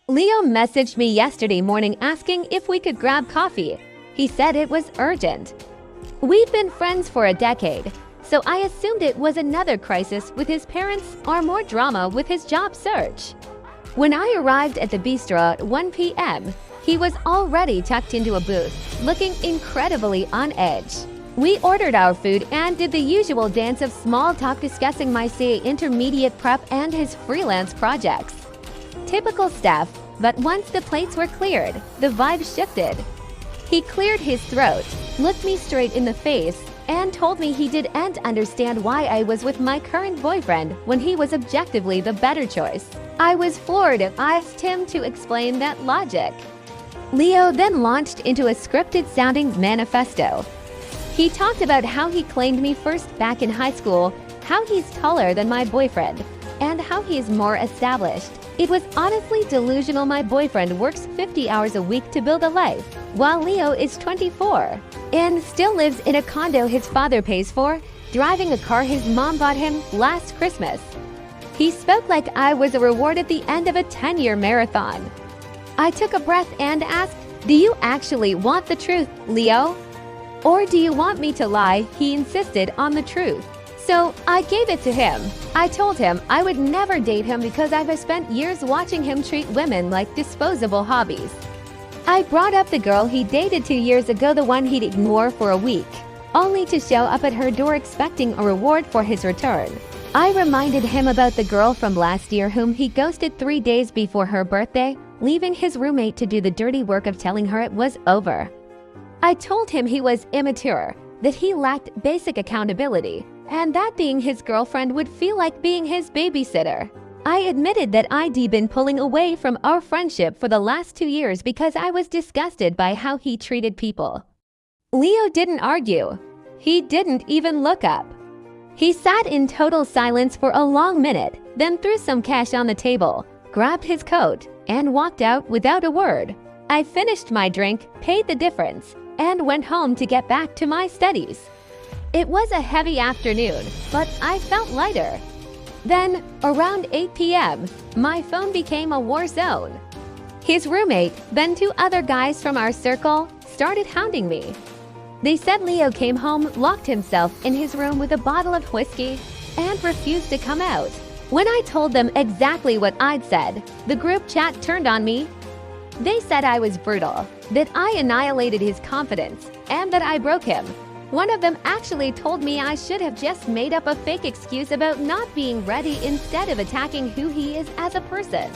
Leo messaged me yesterday morning asking if we could grab coffee. He said it was urgent. We've been friends for a decade, so I assumed it was another crisis with his parents or more drama with his job search. When I arrived at the bistro at 1 p.m., he was already tucked into a booth, looking incredibly on edge. We ordered our food and did the usual dance of small talk discussing my CA intermediate prep and his freelance projects. Typical stuff, but once the plates were cleared, the vibe shifted. He cleared his throat, looked me straight in the face, and told me he didn't understand why I was with my current boyfriend when he was objectively the better choice. I was floored and asked him to explain that logic. Leo then launched into a scripted-sounding manifesto. He talked about how he claimed me first back in high school, how he's taller than my boyfriend, and how he is more established. It was honestly delusional. My boyfriend works 50 hours a week to build a life, while Leo is 24 and still lives in a condo his father pays for, driving a car his mom bought him last Christmas. He spoke like I was a reward at the end of a 10-year marathon. I took a breath and asked, "Do you actually want the truth, Leo? Or do you want me to lie?" He insisted on the truth. So I gave it to him. I told him I would never date him because I've spent years watching him treat women like disposable hobbies. I brought up the girl he dated 2 years ago, the one he'd ignore for a week, only to show up at her door expecting a reward for his return. I reminded him about the girl from last year whom he ghosted 3 days before her birthday, leaving his roommate to do the dirty work of telling her it was over. I told him he was immature, that he lacked basic accountability, and that being his girlfriend would feel like being his babysitter. I admitted that I'd been pulling away from our friendship for the last 2 years because I was disgusted by how he treated people. Leo didn't argue. He didn't even look up. He sat in total silence for a long minute, then threw some cash on the table, grabbed his coat, and walked out without a word. I finished my drink, paid the difference, and went home to get back to my studies. It was a heavy afternoon, but I felt lighter. Then, around 8 p.m., my phone became a war zone. His roommate, then 2 other guys from our circle, started hounding me. They said Leo came home, locked himself in his room with a bottle of whiskey, and refused to come out. When I told them exactly what I'd said, the group chat turned on me. They said I was brutal, that I annihilated his confidence, and that I broke him. One of them actually told me I should have just made up a fake excuse about not being ready instead of attacking who he is as a person.